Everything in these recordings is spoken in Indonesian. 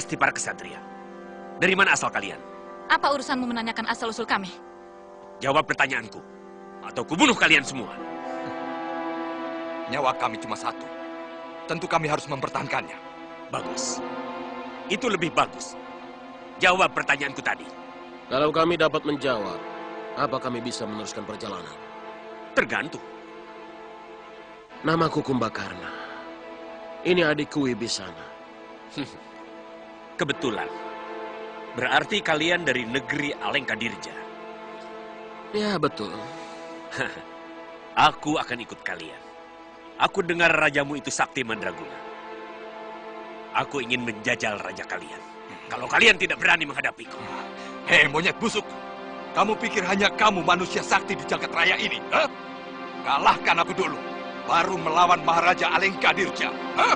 pasti para kesatria. Dari mana asal kalian? Apa urusanmu menanyakan asal-usul kami? Jawab pertanyaanku, atau kubunuh kalian semua. Nyawa kami cuma satu. Tentu kami harus mempertahankannya. Bagus. Itu lebih bagus. Jawab pertanyaanku tadi. Kalau kami dapat menjawab, apa kami bisa meneruskan perjalanan? Tergantung. Namaku Kumbakarna. Ini adikku Wibisana. Kebetulan. Berarti kalian dari negeri Alengkadirja. Ya, betul. Aku akan ikut kalian. Aku dengar rajamu itu sakti mandraguna. Aku ingin menjajal raja kalian. Kalau kalian tidak berani menghadapiku. Hei, monyet busuk. Kamu pikir hanya kamu manusia sakti di jagat raya ini? Hah? Kalahkan aku dulu. Baru melawan Maharaja Alengkadirja. Hah?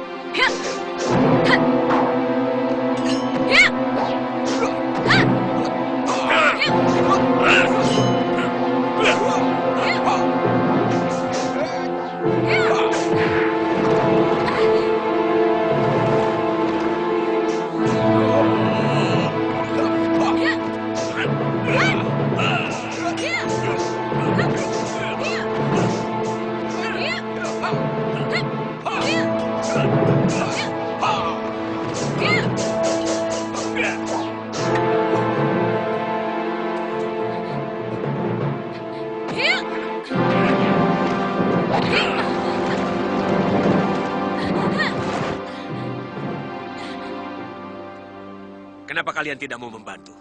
Kenapa kalian tidak mau membantu?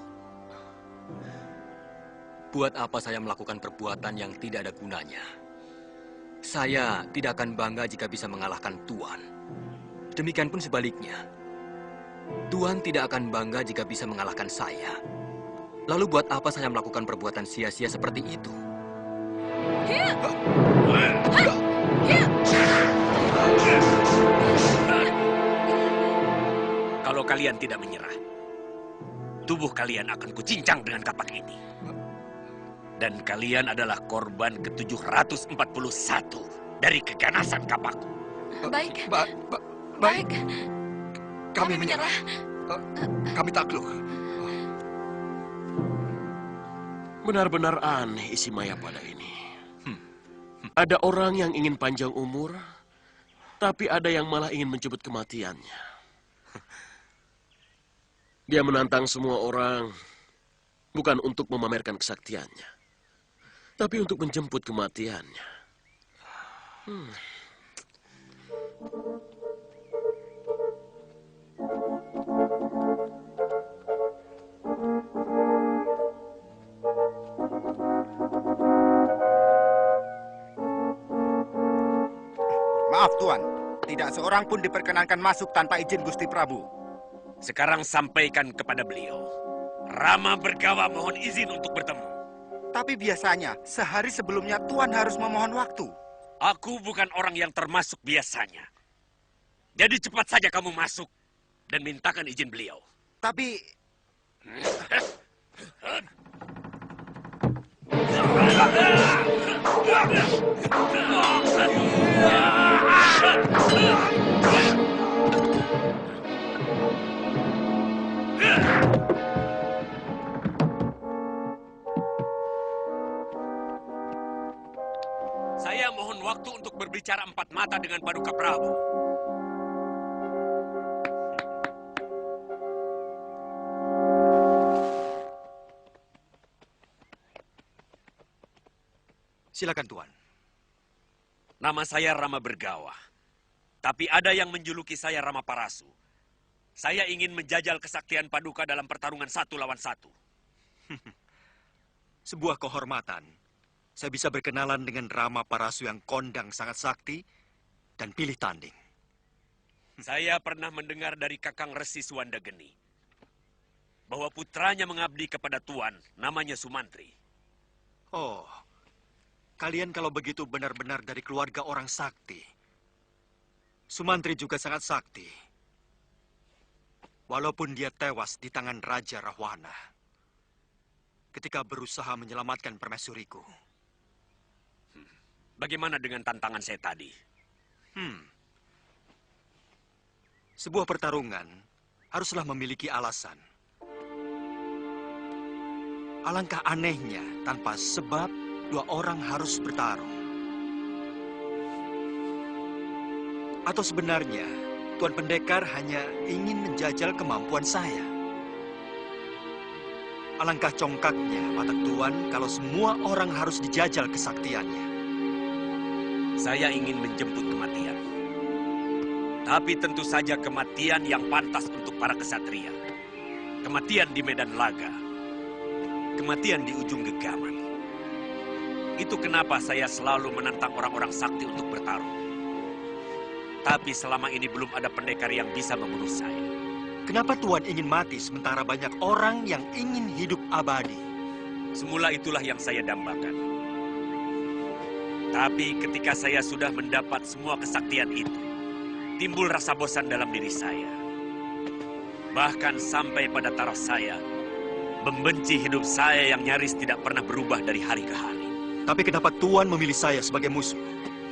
Buat apa saya melakukan perbuatan yang tidak ada gunanya? Saya tidak akan bangga jika bisa mengalahkan Tuan. Demikian pun sebaliknya. Tuan tidak akan bangga jika bisa mengalahkan saya. Lalu buat apa saya melakukan perbuatan sia-sia seperti itu? Kalau kalian tidak menyerah, tubuh kalian akan kucincang dengan kapak ini. Dan kalian adalah korban ke-741 dari keganasan kapakku. Baik. Baik. Kami menyerah. Kami takluk. Benar-benar aneh isi maya pada ini. Ada orang yang ingin panjang umur, tapi ada yang malah ingin mencubit kematiannya. Dia menantang semua orang, bukan untuk memamerkan kesaktiannya, tapi untuk menjemput kematiannya. Maaf Tuan, tidak seorang pun diperkenankan masuk tanpa izin Gusti Prabu. Sekarang sampaikan kepada beliau. Rama Bergawa mohon izin untuk bertemu. Tapi biasanya, sehari sebelumnya Tuan harus memohon waktu. Aku bukan orang yang termasuk biasanya. Jadi cepat saja kamu masuk dan mintakan izin beliau. Tapi... Saya mohon waktu untuk berbicara empat mata dengan Paduka Prabu. Silakan Tuan. Nama saya Rama Bergawa. Tapi ada yang menjuluki saya Rama Parasu. Saya ingin menjajal kesaktian Paduka dalam pertarungan 1 lawan 1. Sebuah kehormatan. Saya bisa berkenalan dengan Rama Parasu yang kondang sangat sakti dan pilih tanding. Saya pernah mendengar dari Kakang Resi Suwandageni bahwa putranya mengabdi kepada Tuan, namanya Sumantri. Oh, kalian kalau begitu benar-benar dari keluarga orang sakti. Sumantri juga sangat sakti. Walaupun dia tewas di tangan Raja Rahwana ketika berusaha menyelamatkan permaisuriku. Bagaimana dengan tantangan saya tadi? Sebuah pertarungan haruslah memiliki alasan. Alangkah anehnya, tanpa sebab dua orang harus bertarung. Atau sebenarnya, Tuan Pendekar hanya ingin menjajal kemampuan saya. Alangkah congkaknya, Patak Tuan, kalau semua orang harus dijajal kesaktiannya. Saya ingin menjemput kematian. Tapi tentu saja kematian yang pantas untuk para kesatria. Kematian di medan laga. Kematian di ujung genggaman. Itu kenapa saya selalu menantang orang-orang sakti untuk bertarung. Tapi selama ini belum ada pendekar yang bisa membunuh saya. Kenapa Tuan ingin mati sementara banyak orang yang ingin hidup abadi? Semula itulah yang saya dambakan. Tapi ketika saya sudah mendapat semua kesaktian itu, timbul rasa bosan dalam diri saya. Bahkan sampai pada taraf saya membenci hidup saya yang nyaris tidak pernah berubah dari hari ke hari. Tapi kenapa Tuan memilih saya sebagai musuh?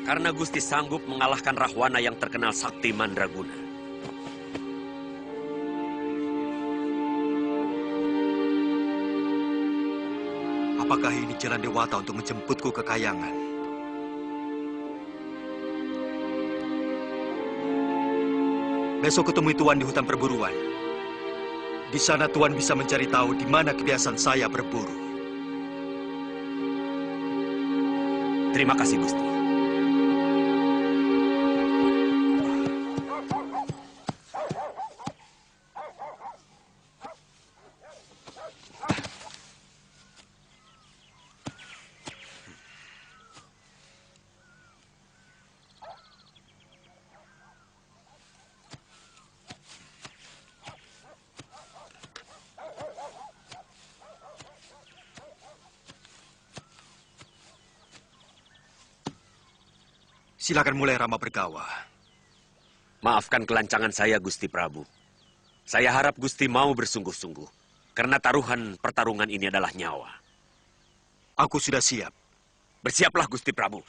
Karena Gusti sanggup mengalahkan Rahwana yang terkenal sakti Mandraguna. Apakah ini jalan Dewata untuk menjemputku ke Kayangan? Besok kutemui Tuan di hutan perburuan. Di sana Tuan bisa mencari tahu di mana kebiasaan saya berburu. Terima kasih, Gusti. Silakan mulai Rama Bergawa. Maafkan kelancangan saya, Gusti Prabu. Saya harap Gusti mau bersungguh-sungguh. Karena taruhan pertarungan ini adalah nyawa. Aku sudah siap. Bersiaplah, Gusti Prabu.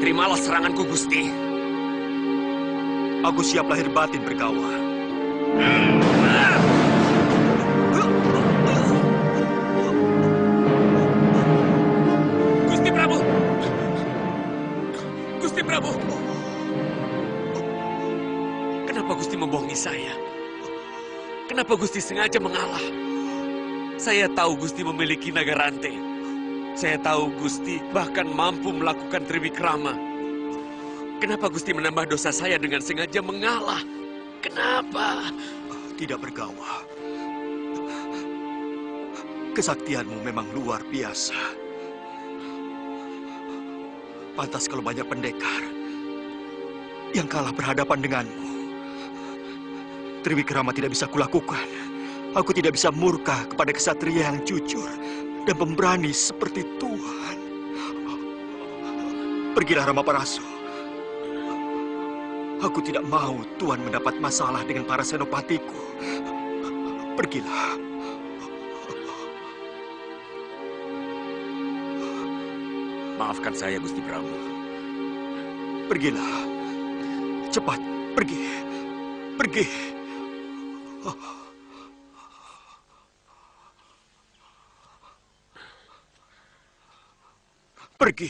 Terimalah seranganku, Gusti. Aku siap lahir batin Bergawa. Gusti Prabu! Gusti Prabu! Kenapa Gusti membohongi saya? Kenapa Gusti sengaja mengalah? Saya tahu Gusti memiliki naga rantai. Saya tahu Gusti bahkan mampu melakukan triwikrama. Kenapa Gusti menambah dosa saya dengan sengaja mengalah? Kenapa? Tidak Bergawa. Kesaktianmu memang luar biasa. Pantas kalau banyak pendekar yang kalah berhadapan denganmu. Triwikrama tidak bisa kulakukan. Aku tidak bisa murka kepada kesatria yang jujur dan pemberani seperti Tuhan. Pergilah Rama Parasu. Aku tidak mau Tuhan mendapat masalah dengan para senopatiku. Pergilah. Maafkan saya, Gusti Prabu. Pergilah. Cepat, pergi. Pergi. Pergi.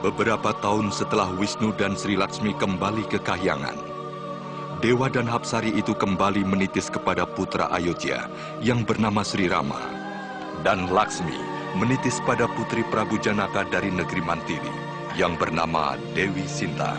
Beberapa tahun setelah Wisnu dan Sri Laksmi kembali ke kahyangan, Dewa dan Hapsari itu kembali menitis kepada putra Ayodhya yang bernama Sri Rama. Dan Laksmi menitis pada putri Prabu Janaka dari negeri Mantili yang bernama Dewi Sinta.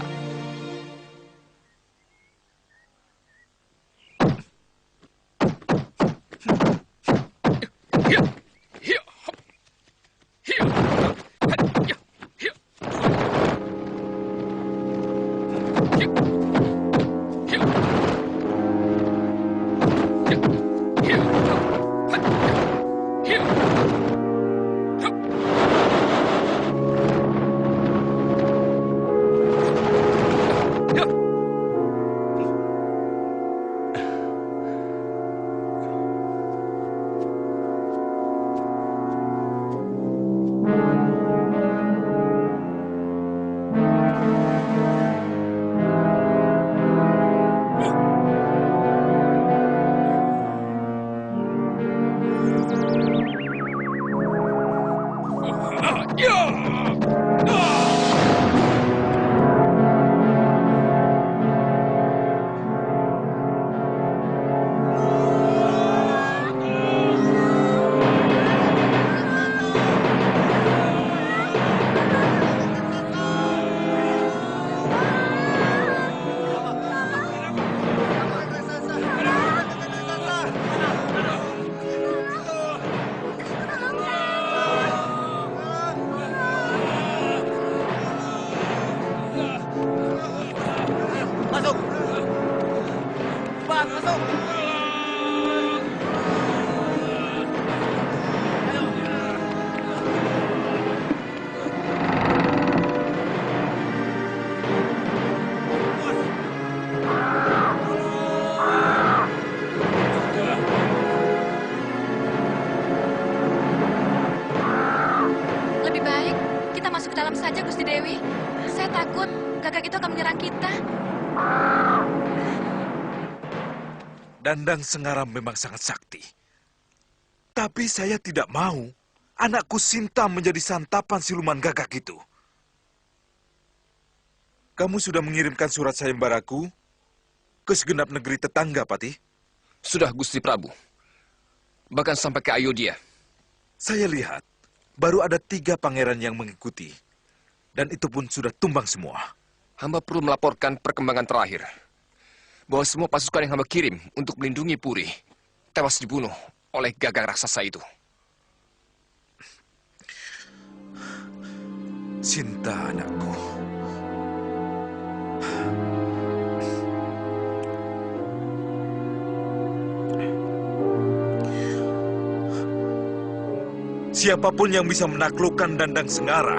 Lebih baik kita masuk ke dalam saja, Gusti Dewi. Saya takut gagak itu akan menyerang kita. Dandang Sengaram memang sangat sakti. Tapi saya tidak mau anakku Sinta menjadi santapan siluman gagak itu. Kamu sudah mengirimkan surat sayembaraku ke segenap negeri tetangga, Patih? Sudah, Gusti Prabu. Bahkan sampai ke Ayodhya. Saya lihat baru ada 3 pangeran yang mengikuti. Dan itu pun sudah tumbang semua. Hamba perlu melaporkan perkembangan terakhir. Bahwa semua pasukan yang hamba kirim untuk melindungi Puri tewas dibunuh oleh gagak raksasa itu. Sinta, anakku. Siapapun yang bisa menaklukkan Dandang Sengara,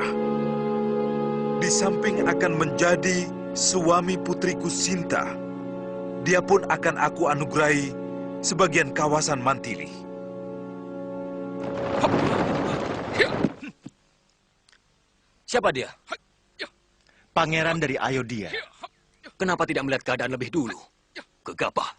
di samping akan menjadi suami putriku Sinta, dia pun akan aku anugerahi sebagian kawasan Mantili. Siapa dia? Pangeran dari Ayodhya. Kenapa tidak melihat keadaan lebih dulu? Gegabah.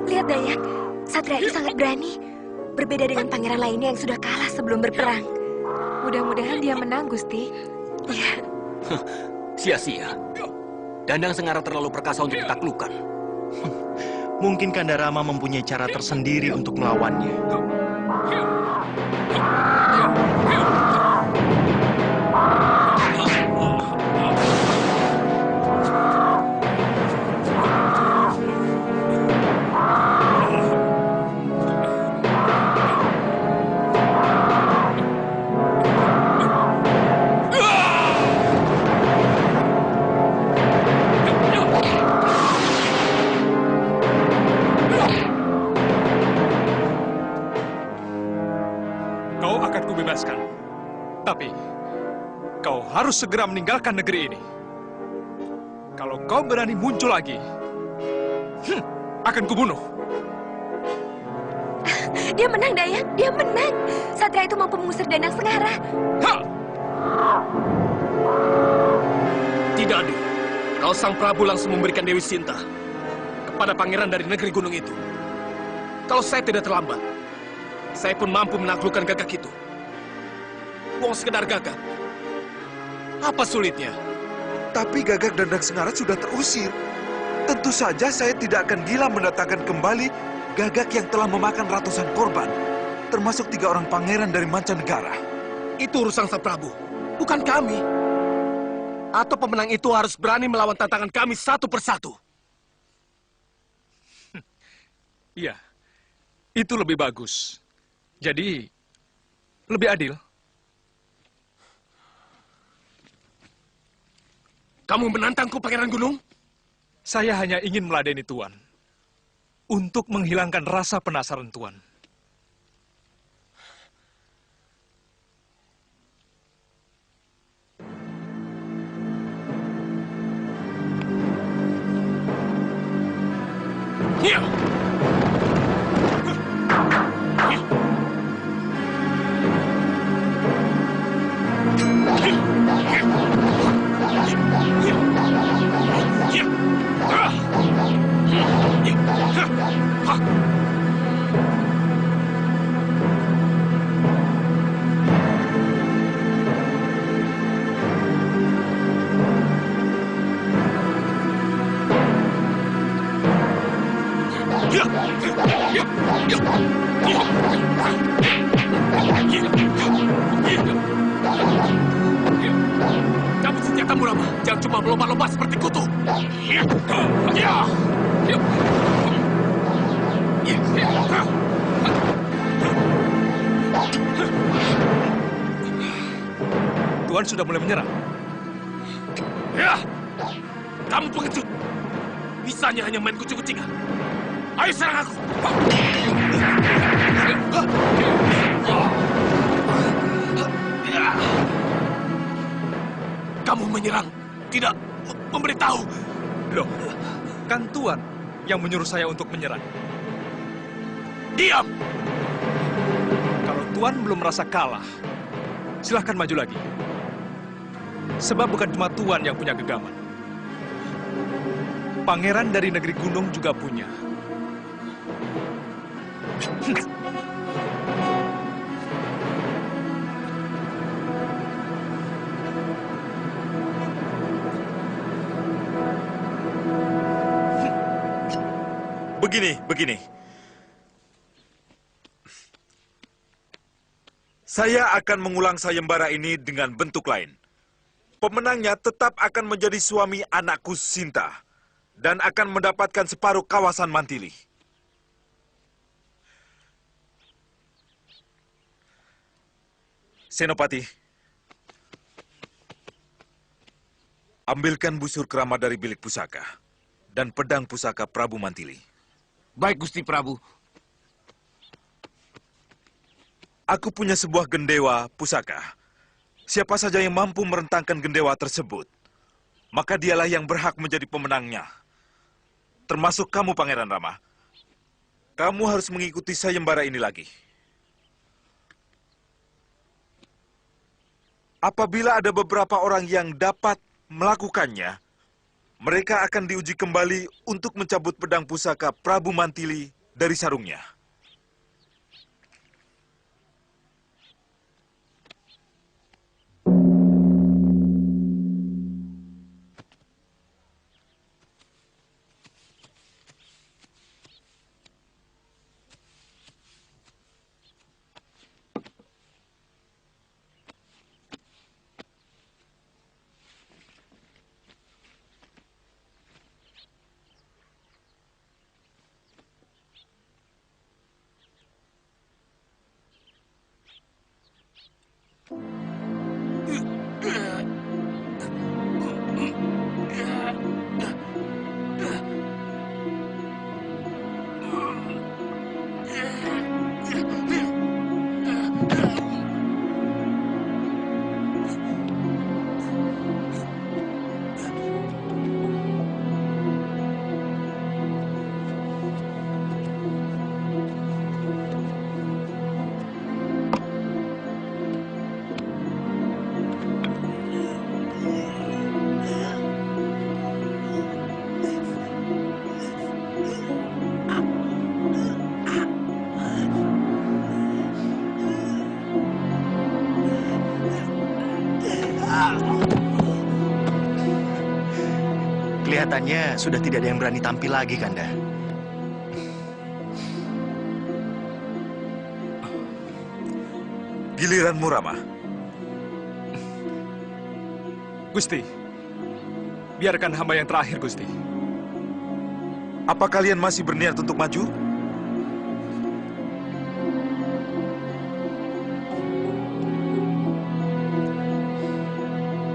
Lihat Dayak, satria itu sangat berani. Berbeda dengan pangeran lainnya yang sudah kalah sebelum berperang. Mudah-mudahan dia menang, Gusti. Ya. Sia-sia. Dandang Sengara terlalu perkasa untuk ditaklukan. Mungkin Kandarama mempunyai cara tersendiri untuk melawannya. Tapi, kau harus segera meninggalkan negeri ini. Kalau kau berani muncul lagi, akan kubunuh. Dia menang, Dayak. Dia menang. Satria itu mampu mengusir Dandang Sengara. Tidak, Adi. Kalau Sang Prabu langsung memberikan Dewi Sinta, pada pangeran dari negeri gunung itu. Kalau saya tidak terlambat, saya pun mampu menaklukkan Gagak itu. Wong sekedar Gagak. Apa sulitnya? Tapi Gagak Dandang Sengara sudah terusir. Tentu saja saya tidak akan gila mendatangkan kembali Gagak yang telah memakan ratusan korban, termasuk 3 orang pangeran dari mancanegara. Itu urusan Sang Prabu, bukan kami. Atau pemenang itu harus berani melawan tantangan kami satu persatu. Iya, itu lebih bagus. Jadi, lebih adil. Kamu menantangku, Pangeran Gunung? Saya hanya ingin meladeni Tuan. Untuk menghilangkan rasa penasaran Tuan. Iya. Kamu senjatamu, Rama. Jangan cuma melompat-lompat seperti kutu. Tuan sudah mulai menyerang. Kamu pengecut. Bisanya hanya main kucing-kucingan. Ayo serang aku. Kamu menyerang, tidak memberitahu. Loh, kan Tuan yang menyuruh saya untuk menyerang. Diam! Kalau Tuan belum merasa kalah, silahkan maju lagi. Sebab bukan cuma Tuan yang punya gegaman. Pangeran dari negeri gunung juga punya. Begini. Saya akan mengulang sayembara ini dengan bentuk lain. Pemenangnya tetap akan menjadi suami anakku Sinta dan akan mendapatkan separuh kawasan Mantili. Senopati, ambilkan busur keramat dari bilik pusaka dan pedang pusaka Prabu Mantili. Baik, Gusti Prabu. Aku punya sebuah gendewa pusaka. Siapa saja yang mampu merentangkan gendewa tersebut, maka dialah yang berhak menjadi pemenangnya. Termasuk kamu, Pangeran Rama. Kamu harus mengikuti sayembara ini lagi. Apabila ada beberapa orang yang dapat melakukannya, mereka akan diuji kembali untuk mencabut pedang pusaka Prabu Mantili dari sarungnya. Kelihatannya sudah tidak ada yang berani tampil lagi, Kanda. Giliranmu, Rama. Gusti, biarkan hamba yang terakhir, Gusti. Apa kalian masih berniat untuk maju?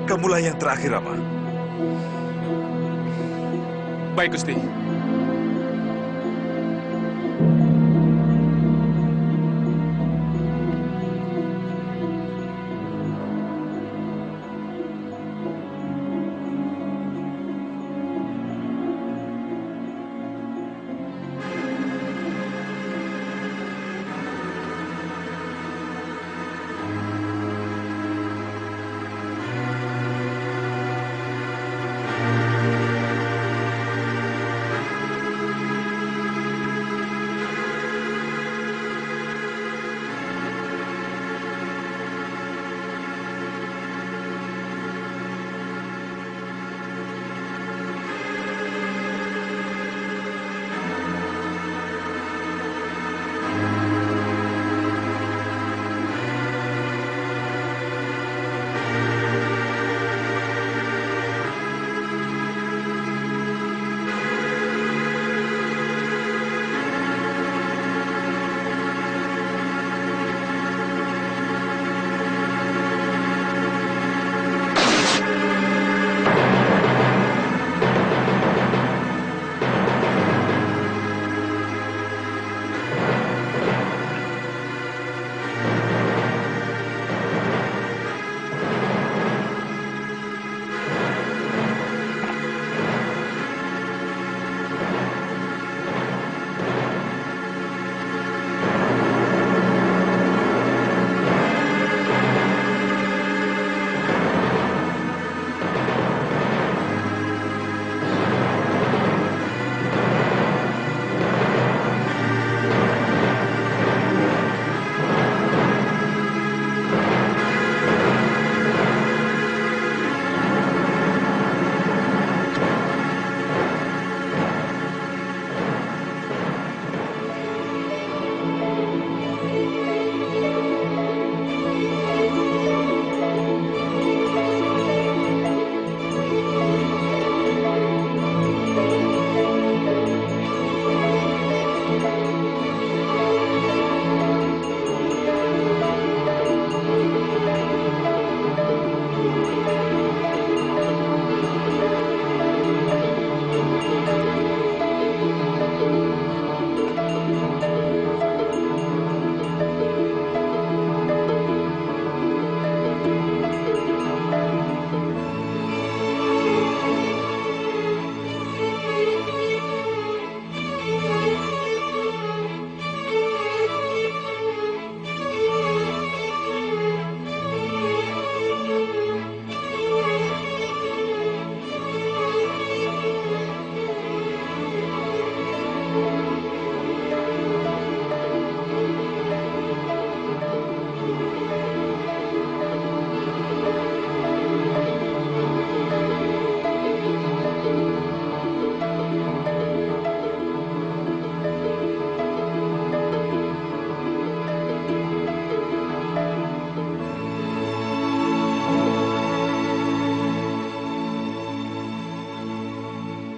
Kamulah yang terakhir, Rama. Baik, Gusti.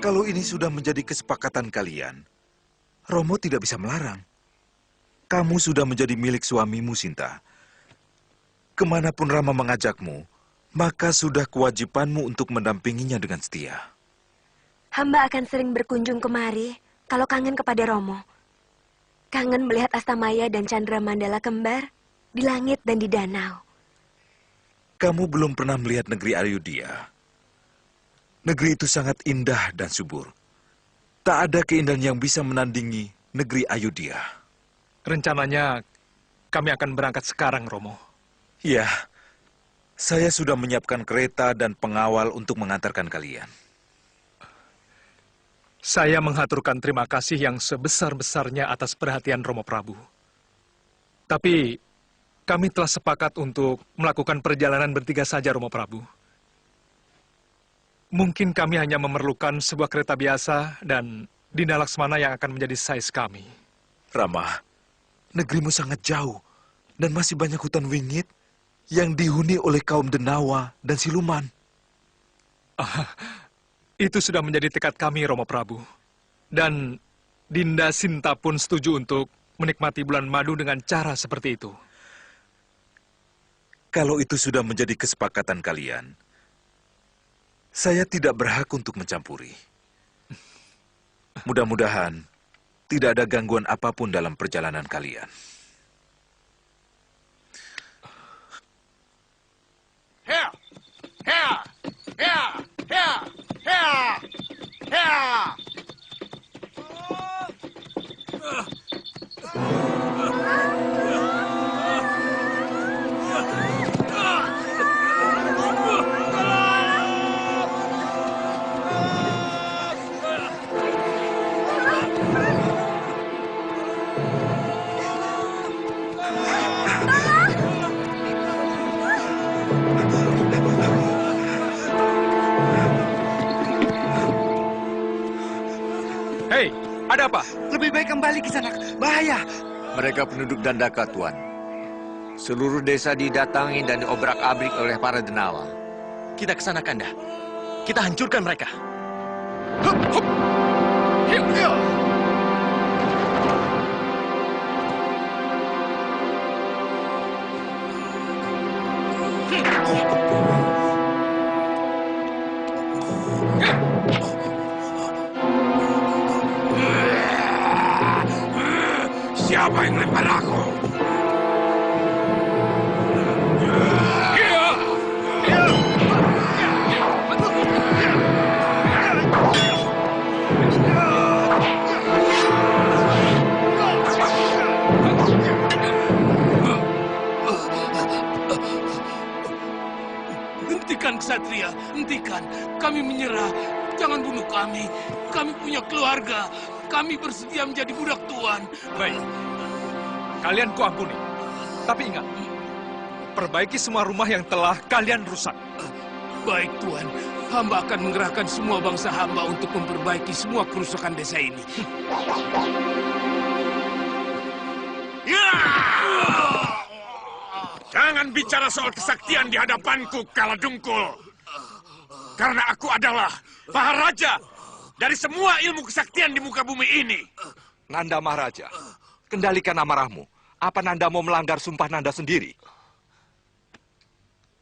Kalau ini sudah menjadi kesepakatan kalian, Romo tidak bisa melarang. Kamu sudah menjadi milik suamimu, Sinta. Kemanapun Rama mengajakmu, maka sudah kewajibanmu untuk mendampinginya dengan setia. Hamba akan sering berkunjung kemari kalau kangen kepada Romo. Kangen melihat Astamaya dan Chandra Mandala kembar di langit dan di danau. Kamu belum pernah melihat negeri Ayodhya. Negeri itu sangat indah dan subur. Tak ada keindahan yang bisa menandingi negeri Ayodhya. Rencananya kami akan berangkat sekarang, Romo. Ya, saya sudah menyiapkan kereta dan pengawal untuk mengantarkan kalian. Saya mengaturkan terima kasih yang sebesar-besarnya atas perhatian Romo Prabu. Tapi kami telah sepakat untuk melakukan perjalanan bertiga saja, Romo Prabu. Mungkin kami hanya memerlukan sebuah kereta biasa dan Dinda Laksmana yang akan menjadi sais kami. Rama, negerimu sangat jauh dan masih banyak hutan wingit yang dihuni oleh kaum Denawa dan siluman. Itu sudah menjadi tekad kami, Romo Prabu. Dan Dinda Sinta pun setuju untuk menikmati bulan madu dengan cara seperti itu. Kalau itu sudah menjadi kesepakatan kalian, saya tidak berhak untuk mencampuri. Mudah-mudahan tidak ada gangguan apapun dalam perjalanan kalian. Hea! Hea! Hea! Hea! Hea! Hea! Hei, ada apa? Lebih baik kembali ke sana. Bahaya. Mereka penduduk Dandaka, Tuan. Seluruh desa didatangi dan diobrak-abrik oleh para Denawa. Kita ke sana, Kanda. Kita hancurkan mereka. Hup, hup. Hiu, hiu. Siapa yang melempar aku? Hentikan, Ksatria, hentikan. Kami menyerah. Jangan bunuh kami. Kami punya keluarga. Kami bersedia menjadi budak Tuan. Baik, kalian kuampuni. Tapi ingat, perbaiki semua rumah yang telah kalian rusak. Baik, Tuan. Hamba akan mengerahkan semua bangsa hamba untuk memperbaiki semua kerusakan desa ini. Jangan bicara soal kesaktian di hadapanku, Kaladungkul. Karena aku adalah Maharaja dari semua ilmu kesaktian di muka bumi ini. Nanda Maharaja, kendalikan amarahmu. Apa Nanda mau melanggar sumpah Nanda sendiri?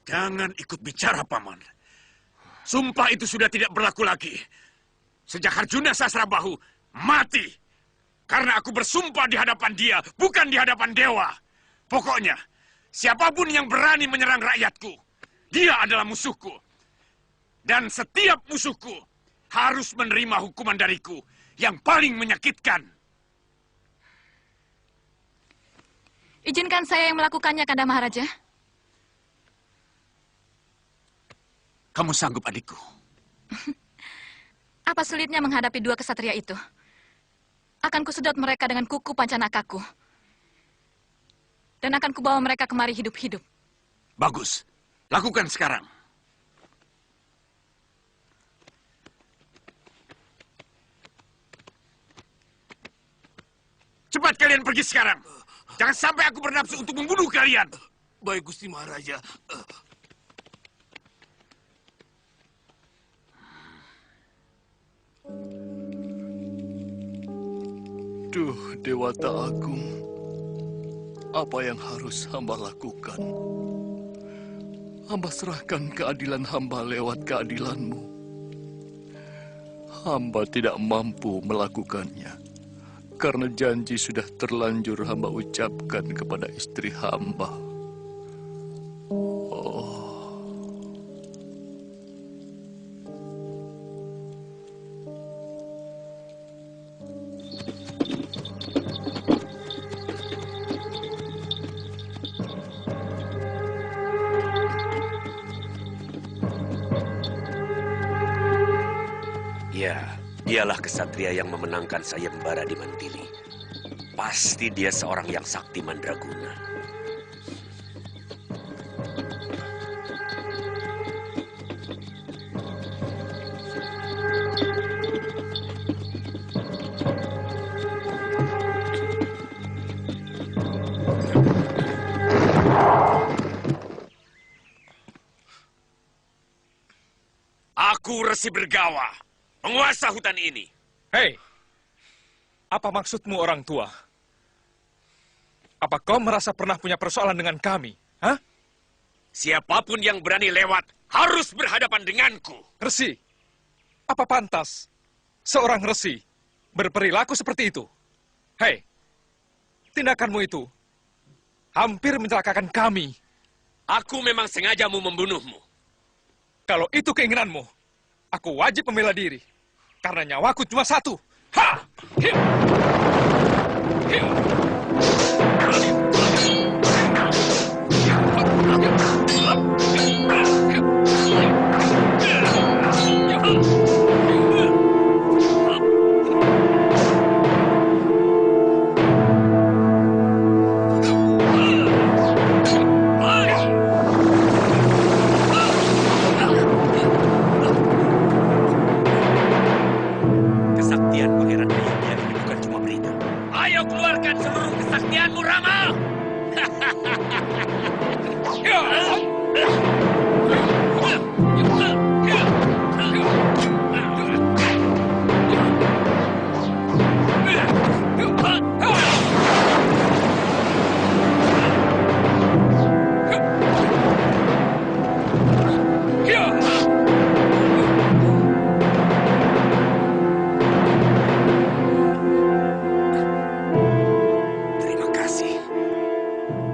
Jangan ikut bicara, Paman. Sumpah itu sudah tidak berlaku lagi. Sejak Arjuna Sasrabahu mati. Karena aku bersumpah di hadapan dia, bukan di hadapan dewa. Pokoknya, siapapun yang berani menyerang rakyatku, dia adalah musuhku. Dan setiap musuhku harus menerima hukuman dariku yang paling menyakitkan. Izinkan saya yang melakukannya, Kanda Maharaja. Kamu sanggup, adikku? Apa sulitnya menghadapi dua kesatria itu? Akan kusedot mereka dengan kuku pancanakaku. Dan akan kubawa mereka kemari hidup-hidup. Bagus. Lakukan sekarang. Cepat kalian pergi sekarang. Jangan sampai aku bernafsu untuk membunuh kalian. Baik, Gusti Maharaja. Duh, Dewata Agung. Apa yang harus hamba lakukan? Hamba serahkan keadilan hamba lewat keadilanmu. Hamba tidak mampu melakukannya. Karena janji sudah terlanjur hamba ucapkan kepada istri hamba. Oh. Ya, dialah kesatria yang memenangkan sayembara di Mantili. Pasti dia seorang yang sakti mandraguna. Aku Resi Bergawa, penguasa hutan ini. Hei, apa maksudmu orang tua? Apa kau merasa pernah punya persoalan dengan kami? Hah? Siapapun yang berani lewat harus berhadapan denganku. Resi, apa pantas seorang resi berperilaku seperti itu? Hei, tindakanmu itu hampir mencelakakan kami. Aku memang sengaja mau membunuhmu. Kalau itu keinginanmu, aku wajib membela diri. Karena nyawaku cuma satu. Ha! Hiu! Hiu! Kesaktian Pangeran Ayodhya ini bukan cuma berita. Ayo keluarkan seluruh kesaktianmu, Rama! Terima kasih.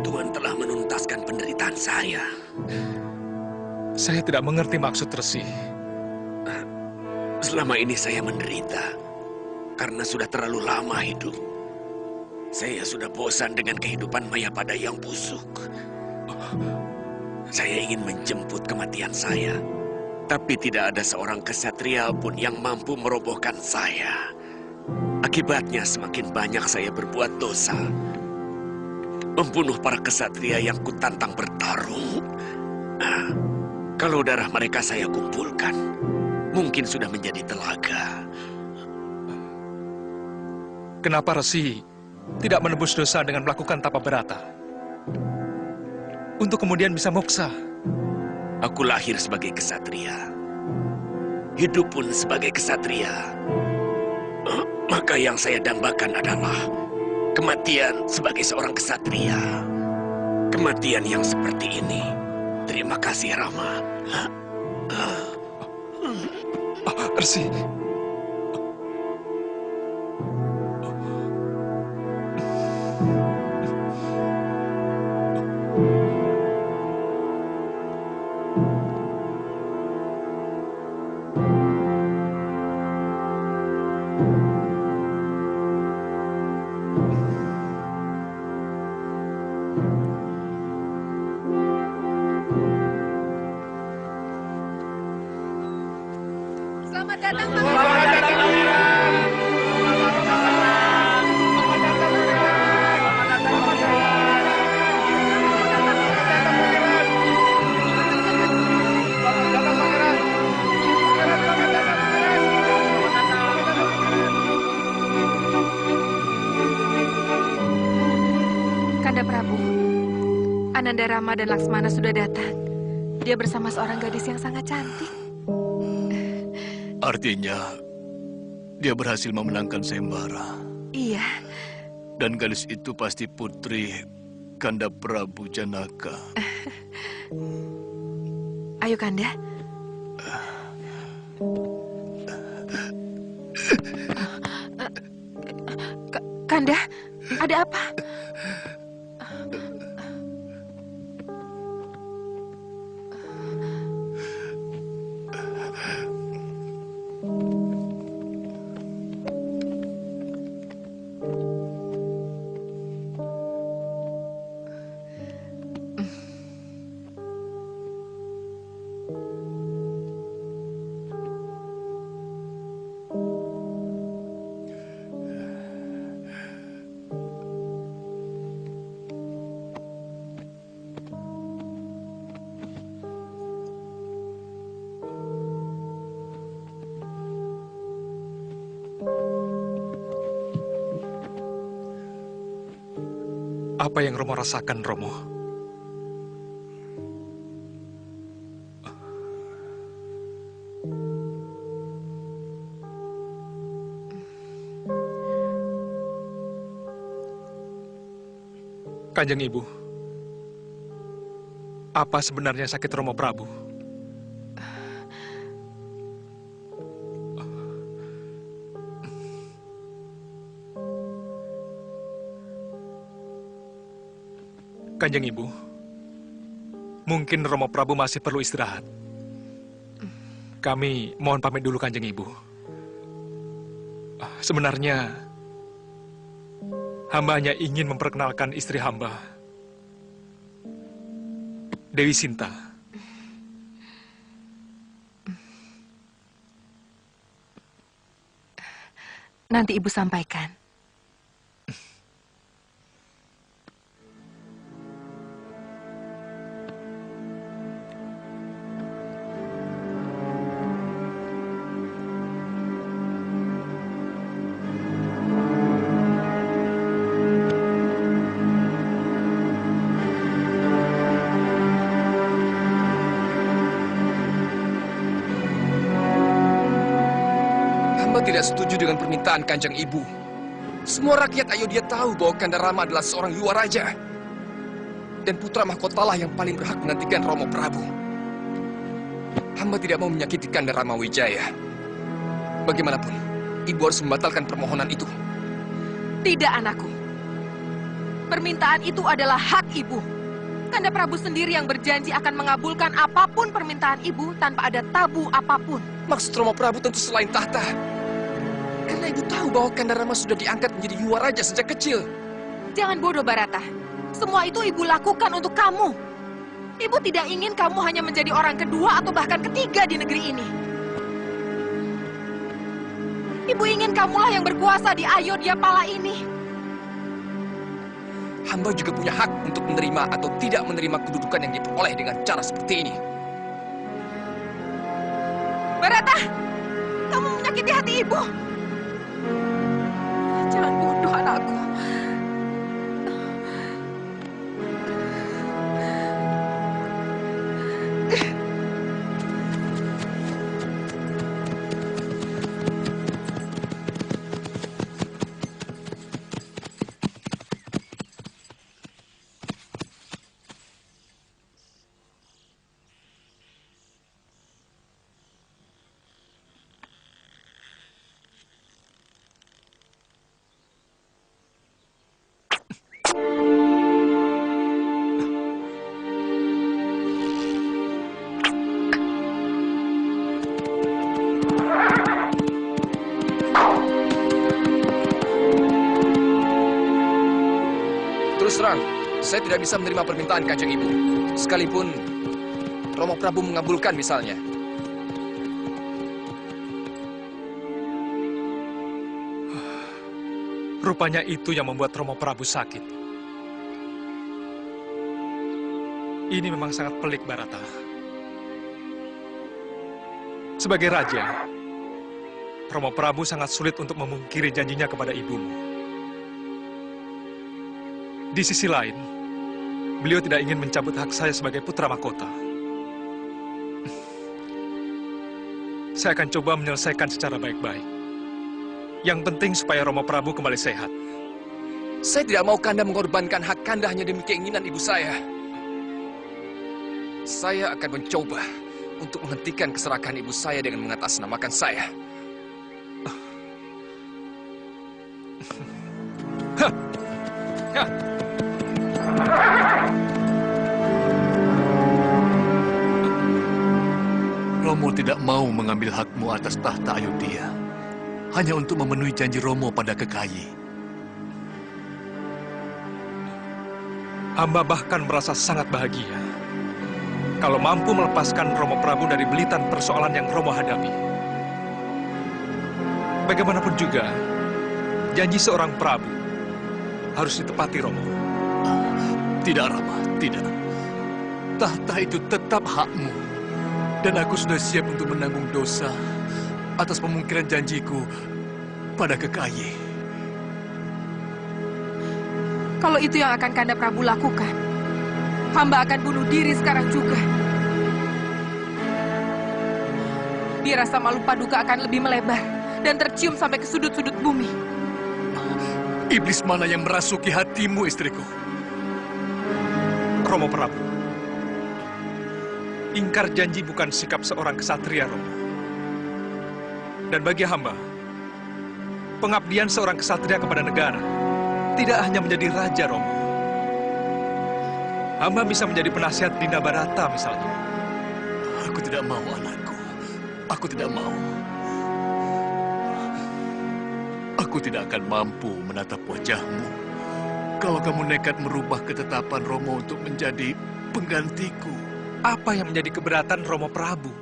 Tuhan telah menuntaskan penderitaan saya. Saya tidak mengerti maksud Resi. Selama ini saya menderita karena sudah terlalu lama hidup. Saya sudah bosan dengan kehidupan Mayapada yang busuk. Saya ingin menjemput kematian saya, tapi tidak ada seorang kesatria pun yang mampu merobohkan saya. Akibatnya semakin banyak saya berbuat dosa. Membunuh para kesatria yang kutantang bertarung. Kalau darah mereka saya kumpulkan, mungkin sudah menjadi telaga. Kenapa Resi tidak menebus dosa dengan melakukan tapa berata? Untuk kemudian bisa moksa. Aku lahir sebagai kesatria. Hidup pun sebagai kesatria. Maka yang saya dambakan adalah kematian sebagai seorang kesatria. Kematian yang seperti ini. Terima kasih, Rama. Resi. Selamat datang, Pangeran. Kanda Prabu, Ananda Rama dan Laksmana sudah datang. Dia bersama seorang gadis yang sangat cantik. Artinya, dia berhasil memenangkan sayembara. Iya, Dan gadis itu pasti putri Kanda Prabu Janaka. ayo Kanda. Kanda, ada apa? Apa yang Romo rasakan, Romo? Kanjeng Ibu, apa sebenarnya sakit Romo Prabu? Kanjeng Ibu, mungkin Romo Prabu masih perlu istirahat. Kami mohon pamit dulu, Kanjeng Ibu. Sebenarnya, hamba hanya ingin memperkenalkan istri hamba, Dewi Sinta. Nanti Ibu sampaikan. Tidak setuju dengan permintaan Kanjeng Ibu. Semua rakyat Ayodhya tahu bahwa Kanda Rama adalah seorang Yuwa Raja. Dan putra mahkotalah yang paling berhak menggantikan Romo Prabu. Hamba tidak mau menyakiti Kanda Rama Wijaya. Bagaimanapun, Ibu harus membatalkan permohonan itu. Tidak, anakku. Permintaan itu adalah hak Ibu. Kanda Prabu sendiri yang berjanji akan mengabulkan apapun permintaan Ibu tanpa ada tabu apapun. Maksud Romo Prabu tentu selain tahta. Karena Ibu tahu bahwa Kanda Rama sudah diangkat menjadi Yuwa Raja sejak kecil. Jangan bodoh, Barata. Semua itu Ibu lakukan untuk kamu. Ibu tidak ingin kamu hanya menjadi orang kedua atau bahkan ketiga di negeri ini. Ibu ingin kamulah yang berkuasa di Ayodhya Pala ini. Hamba juga punya hak untuk menerima atau tidak menerima kedudukan yang diperoleh dengan cara seperti ini. Barata, kamu menyakiti hati Ibu. Jangan bodoh, anakku. Terus terang, saya tidak bisa menerima permintaan Kanjeng Ibu. Sekalipun Romo Prabu mengabulkan misalnya. Rupanya itu yang membuat Romo Prabu sakit. Ini memang sangat pelik, Barata. Sebagai raja, Romo Prabu sangat sulit untuk memungkiri janjinya kepada ibumu. Di sisi lain, beliau tidak ingin mencabut hak saya sebagai putra mahkota. Saya akan coba menyelesaikan secara baik-baik. Yang penting supaya Romo Prabu kembali sehat. Saya tidak mau Kanda mengorbankan hak Kanda hanya demi keinginan ibu saya. Saya akan mencoba untuk menghentikan keserakahan ibu saya dengan mengatasnamakan saya. Romo tidak mau mengambil hakmu atas tahta Ayodhya hanya untuk memenuhi janji Romo pada Kekayi. Hamba bahkan merasa sangat bahagia kalau mampu melepaskan Romo Prabu dari belitan persoalan yang Romo hadapi. Bagaimanapun juga, janji seorang Prabu harus ditepati, Romo. Tidak, Rama, tidak. Tahta itu tetap hakmu. Dan aku sudah siap untuk menanggung dosa atas pemungkiran janjiku pada Kekayi. Kalau itu yang akan Kanda Prabu lakukan, hamba akan bunuh diri sekarang juga. Biar rasa malu Paduka akan lebih melebar dan tercium sampai ke sudut-sudut bumi. Iblis mana yang merasuki hatimu, istriku? Romo Prabu, ingkar janji bukan sikap seorang kesatria, Romo. Dan bagi hamba, pengabdian seorang kesatria kepada negara tidak hanya menjadi raja, Romo. Hamba bisa menjadi penasihat Dinda Barata misalnya. Aku tidak mau, anakku. Aku tidak mau. Aku tidak akan mampu menatap wajahmu kalau kamu nekat merubah ketetapan Romo untuk menjadi penggantiku. Apa yang menjadi keberatan Romo Prabu?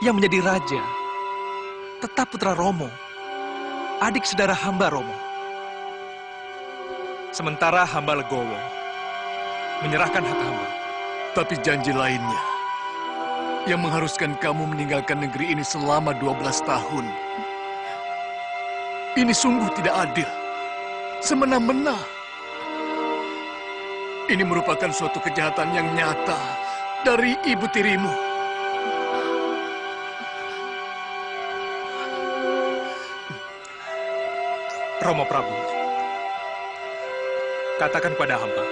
Yang menjadi raja tetap putra Romo, adik saudara hamba Romo. Sementara hamba legowo menyerahkan hak hamba. Tapi janji lainnya yang mengharuskan kamu meninggalkan negeri ini selama 12 tahun. Ini sungguh tidak adil. Semena-mena. Ini merupakan suatu kejahatan yang nyata dari ibu tirimu. Romo Prabu, katakan pada hamba,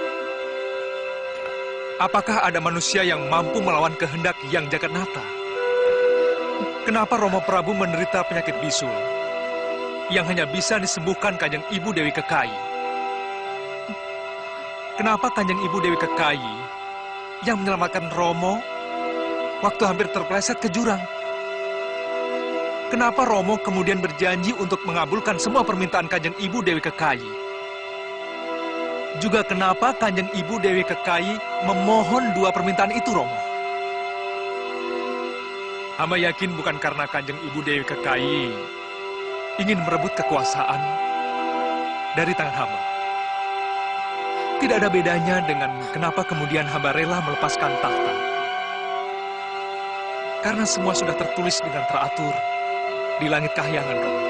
apakah ada manusia yang mampu melawan kehendak Yang Jagatnata? Kenapa Romo Prabu menderita penyakit bisul yang hanya bisa disembuhkan Kanjeng Ibu Dewi Kekayi? Kenapa Kanjeng Ibu Dewi Kekayi yang menyelamatkan Romo waktu hampir terpeleset ke jurang? Kenapa Romo kemudian berjanji untuk mengabulkan semua permintaan Kanjeng Ibu Dewi Kekayi? Juga kenapa Kanjeng Ibu Dewi Kekayi memohon 2 permintaan itu, Romo? Hamba yakin bukan karena Kanjeng Ibu Dewi Kekayi ingin merebut kekuasaan dari tangan hamba. Tidak ada bedanya dengan kenapa kemudian hamba rela melepaskan tahta. Karena semua sudah tertulis dengan teratur di langit kahyangan, Romo.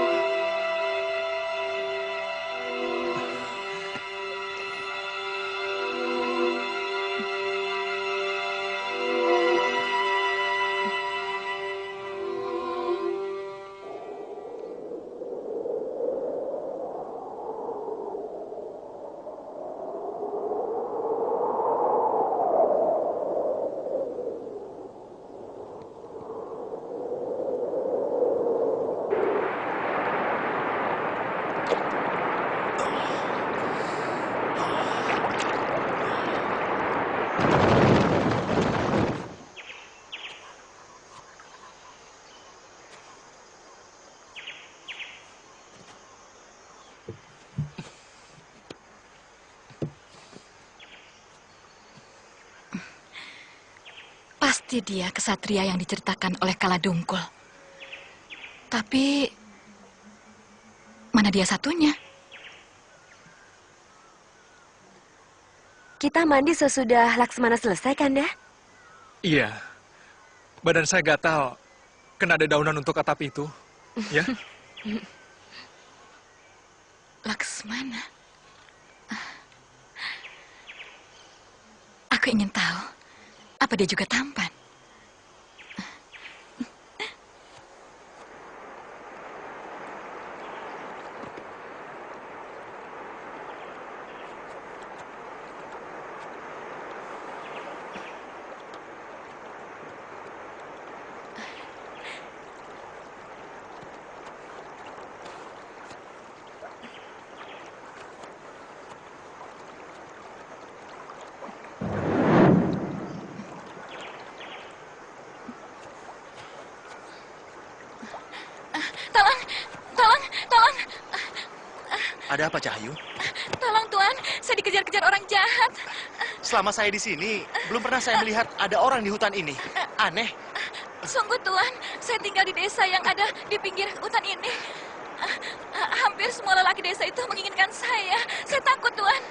Pasti dia kesatria yang diceritakan oleh Kala Dungkul. Tapi, mana dia satunya? Kita mandi sesudah Laksmana selesai, Kanda? Iya. Badan saya gatal. Kena dedaunan untuk atap itu. Ya? Laksmana? Aku ingin tahu, apa dia juga tampan? Tolong. Ada apa, Cahayu? Tolong, Tuan. Saya dikejar-kejar orang jahat. Selama saya di sini, belum pernah saya melihat ada orang di hutan ini. Aneh. Sungguh, Tuan. Saya tinggal di desa yang ada di pinggir hutan ini. Hampir semua lelaki desa itu menginginkan saya. Saya takut, Tuan.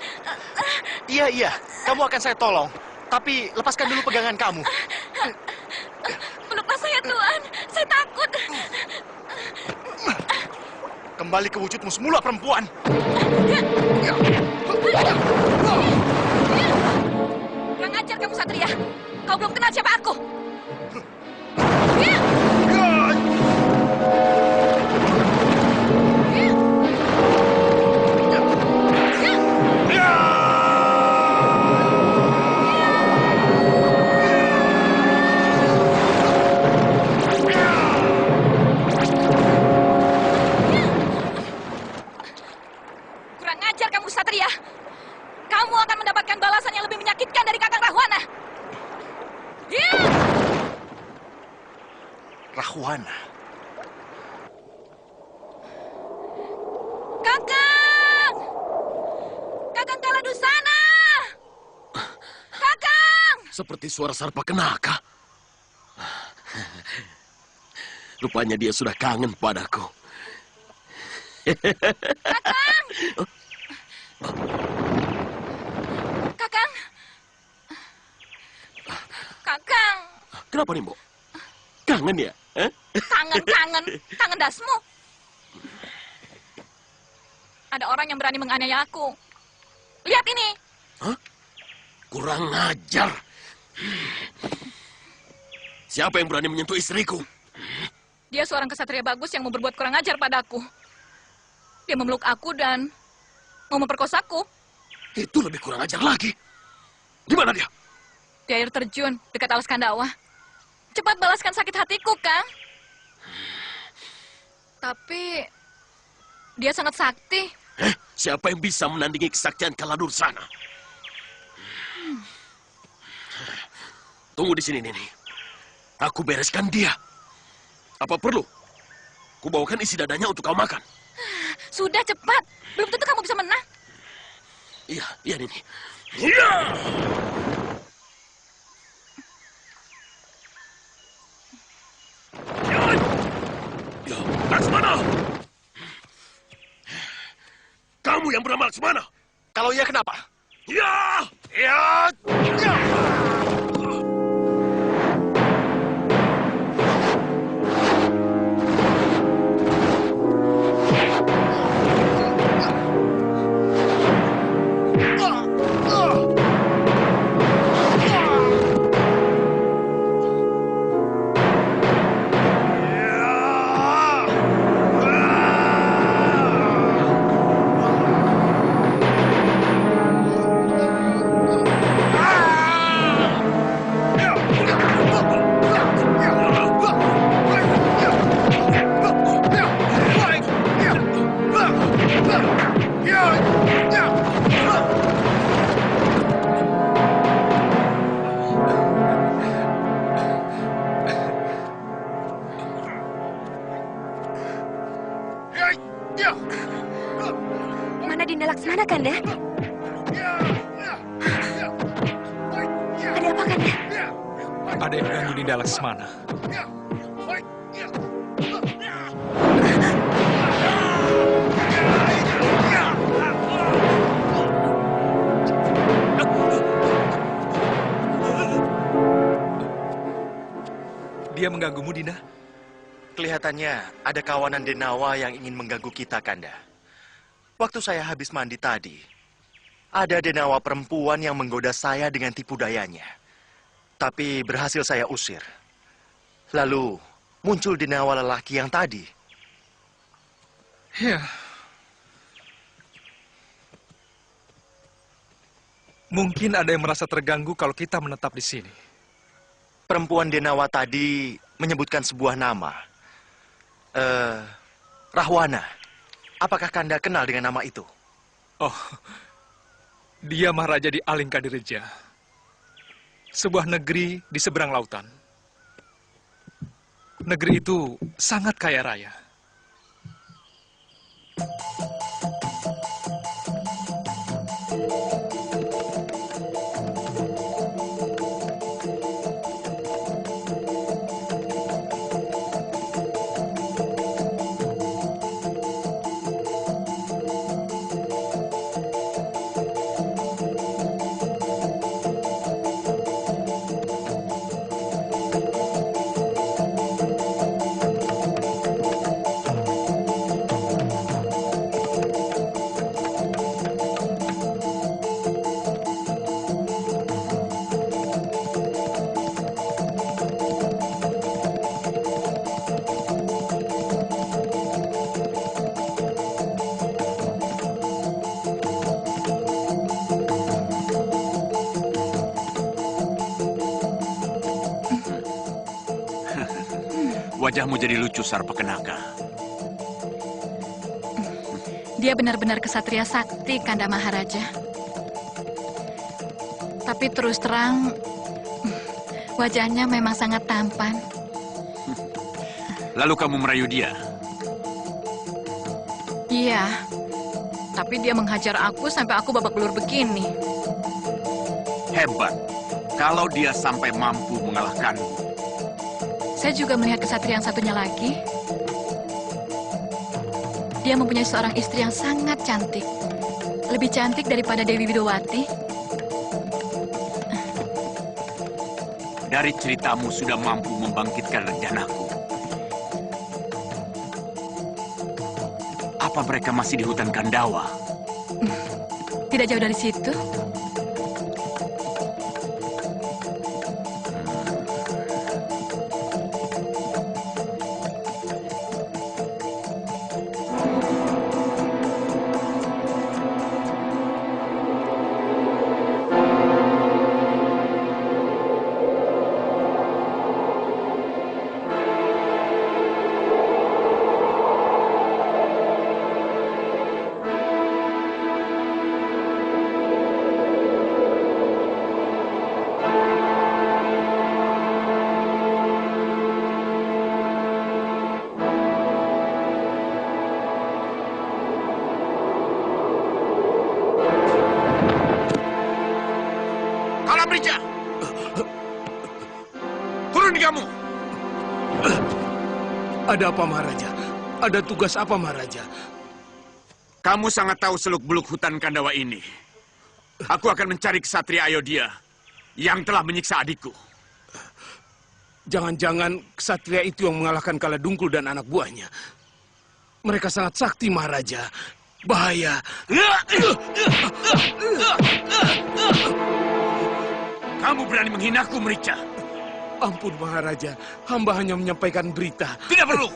Iya. Kamu akan saya tolong. Tapi lepaskan dulu pegangan kamu. Peluklah saya, Tuan. Saya takut. Kembali ke wujudmu semula, perempuan. Kurang ajar kamu, Satria. Kau belum kenal siapa aku. Rahwana. Kakang! Kakang Kaladusana! Kakang! Seperti suara Sarpakenaka. Rupanya dia sudah kangen padaku. Kakang! Kakang! Kakang! Kenapa nih, Mbok? Kangen ya? Kangen dasmu. Ada orang yang berani menganiaya aku. Lihat ini. Hah? Kurang ajar. Siapa yang berani menyentuh istriku? Dia seorang kesatria bagus yang mau berbuat kurang ajar padaku. Dia memeluk aku dan mau memperkosaku. Itu lebih kurang ajar lagi. Di mana dia? Di air terjun dekat alas Kandawa. Cepat balaskan sakit hatiku, Kang. Tapi dia sangat sakti. Siapa yang bisa menandingi kesaktian Kaladursana? Tunggu di sini, Nini. Aku bereskan dia. Apa perlu? Kubawakan isi dadanya untuk kau makan. Sudah, cepat. Belum tentu kamu bisa menang. Iya, Nini. Iya! Laksmana! Kamu yang bernama Laksmana? Kalau iya, kenapa? Ya! Mana Dinda Laksmana, Kanda? Ada apa, Kanda? Ada yang mengganggu Dinda Laksmana. Dia mengganggumu, Dinda? Kelihatannya ada kawanan Denawa yang ingin mengganggu kita, Kanda. Waktu saya habis mandi tadi, ada Denawa perempuan yang menggoda saya dengan tipu dayanya. Tapi berhasil saya usir. Lalu muncul Denawa lelaki yang tadi. Ya. Mungkin ada yang merasa terganggu kalau kita menetap di sini. Perempuan Denawa tadi menyebutkan sebuah nama. Rahwana. Apakah Kanda kenal dengan nama itu? Oh, dia Maharaja di Alingkadireja. Sebuah negeri di seberang lautan. Negeri itu sangat kaya raya. Wajahmu jadi lucu, Sarpakenaka. Dia benar-benar kesatria sakti, Kanda Maharaja. Tapi terus terang, wajahnya memang sangat tampan. Lalu kamu merayu dia? Iya, tapi dia menghajar aku sampai aku babak belur begini. Hebat. Kalau dia sampai mampu mengalahkanmu. Saya juga melihat kesatria yang satunya lagi. Dia mempunyai seorang istri yang sangat cantik. Lebih cantik daripada Dewi Widowati. Dari ceritamu sudah mampu membangkitkan rencanaku. Apa mereka masih di hutan Kandawa? Tidak jauh dari situ. Kalamrija! Turun kamu! Ada apa, Maharaja? Ada tugas apa, Maharaja? Kamu sangat tahu seluk-beluk hutan Kandawa ini. Aku akan mencari kesatria Ayodhya yang telah menyiksa adikku. Jangan-jangan kesatria itu yang mengalahkan Kala Dungkul dan anak buahnya. Mereka sangat sakti, Maharaja. Bahaya. Kamu berani menghinaku, Mrica? Ampun, Maharaja. Hamba hanya menyampaikan berita. Tidak perlu.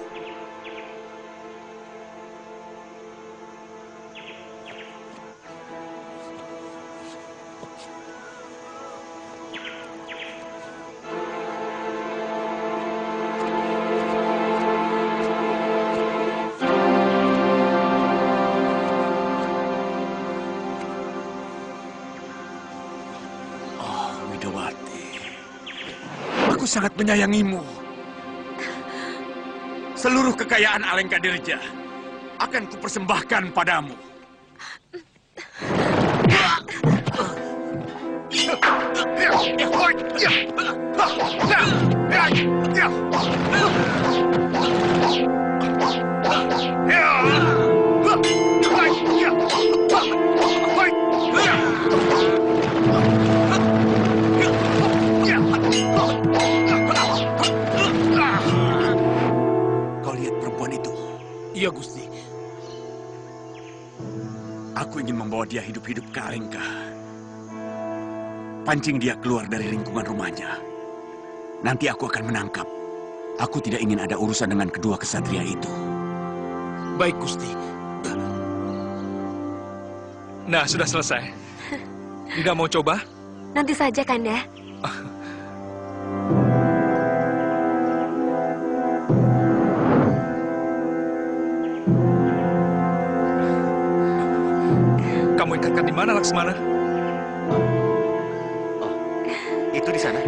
Sangat menyayangimu. Seluruh kekayaan Alengkadirja akan kupersembahkan padamu. Iya, Gusti. Aku ingin membawa dia hidup-hidup ke Alengka. Pancing dia keluar dari lingkungan rumahnya. Nanti aku akan menangkap. Aku tidak ingin ada urusan dengan kedua kesatria itu. Baik, Gusti. Nah, sudah selesai. Tidak mau coba? Nanti saja, Kanda. Kamu ikatkan di mana, Laksmana? Oh, itu di sana.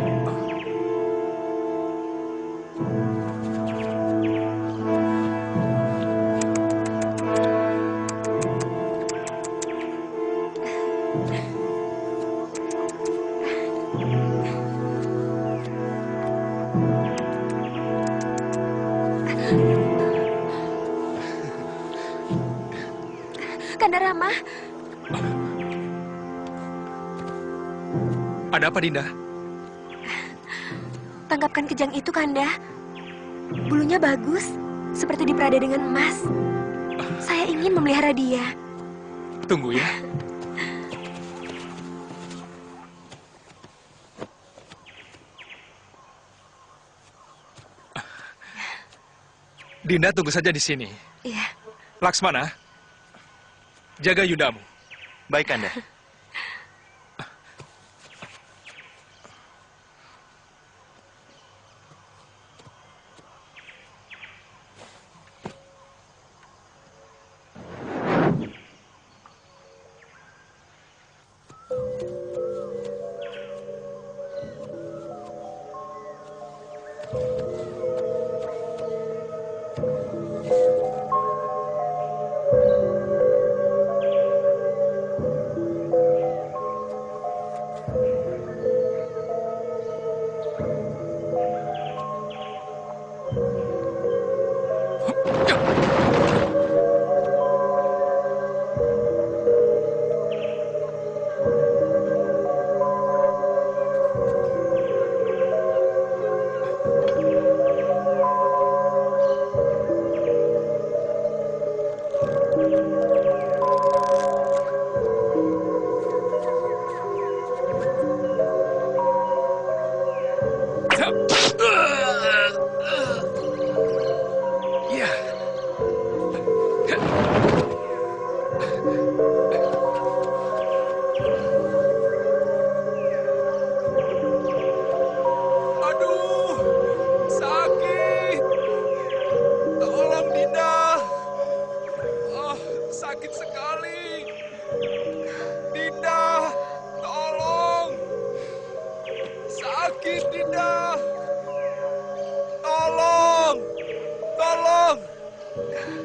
Kanda Rama. Ada apa, Dinda? Tangkapkan kejang itu, Kanda. Bulunya bagus, seperti diperada dengan emas. Saya ingin memelihara dia. Tunggu ya. Dinda, tunggu saja di sini. Iya. Laksmana, jaga Yudamu. Baik, Kanda.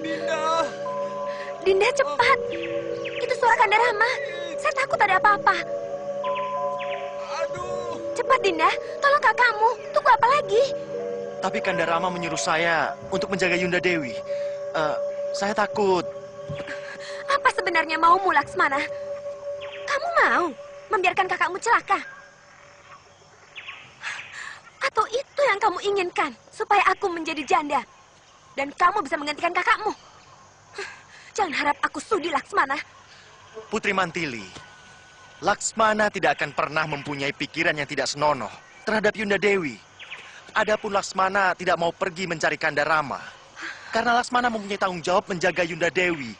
Dinda! Dinda, cepat! Itu suara Kanda Rama. Saya takut ada apa-apa. Aduh! Cepat, Dinda. Tolong kakakmu. Tunggu apa lagi? Tapi Kanda Rama menyuruh saya untuk menjaga Yunda Dewi. Saya takut. Apa sebenarnya maumu, Laksmana? Kamu mau membiarkan kakakmu celaka? Atau itu yang kamu inginkan, supaya aku menjadi janda dan kamu bisa menggantikan kakakmu? Jangan harap aku sudi, Laksmana. Putri Mantili, Laksmana tidak akan pernah mempunyai pikiran yang tidak senonoh terhadap Yunda Dewi. Adapun Laksmana tidak mau pergi mencari Kanda Rama, karena Laksmana mempunyai tanggung jawab menjaga Yunda Dewi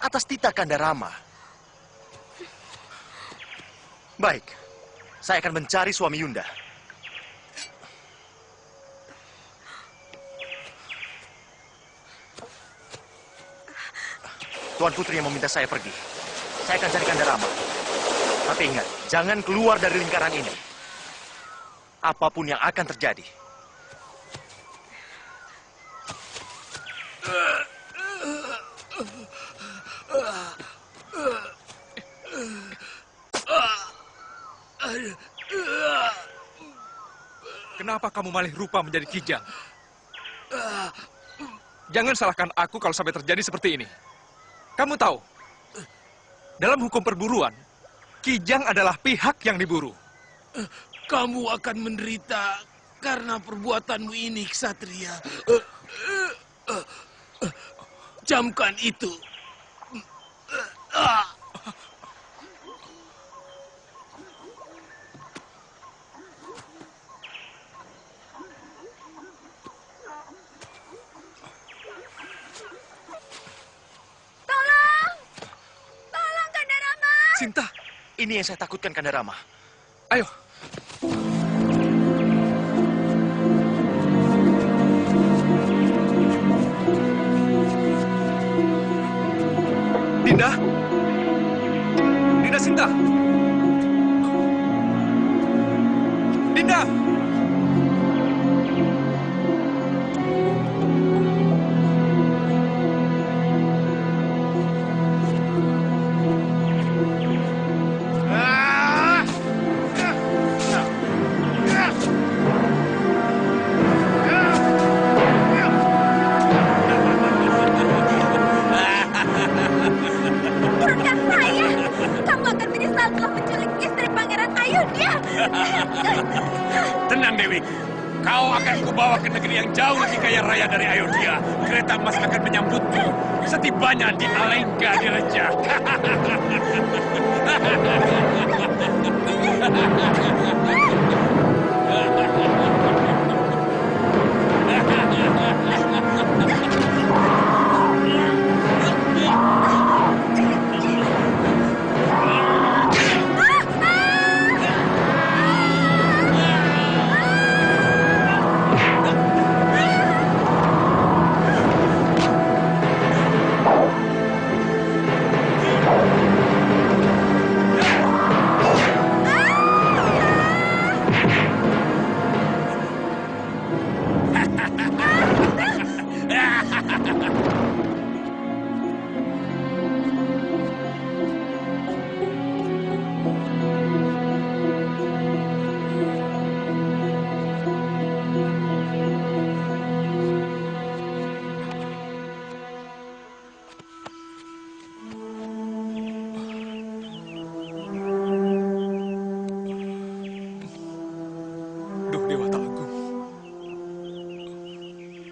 atas titah Kanda Rama. Baik, saya akan mencari suami Yunda. Tuan Putri yang meminta saya pergi. Saya akan cari Kanda Rama. Tapi ingat, jangan keluar dari lingkaran ini. Apapun yang akan terjadi. Kenapa kamu malih rupa menjadi kijang? Jangan salahkan aku kalau sampai terjadi seperti ini. Kamu tahu, dalam hukum perburuan, kijang adalah pihak yang diburu. Kamu akan menderita karena perbuatanmu ini, Ksatria. Camkan itu. Sinta, ini yang saya takutkan, Kanda Rama. Ayo. Dinda. Dinda Sinta. Dinda. Tenang, Dewi. Kau akan kubawa ke negeri yang jauh lebih kaya raya dari Ayodhya. Kereta emas akan menyambutmu. Setibanya di Alengka Diraja.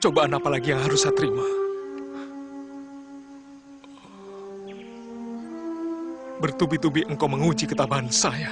Cobaan apa lagi yang harus saya terima? Bertubi-tubi engkau menguji ketabahan saya.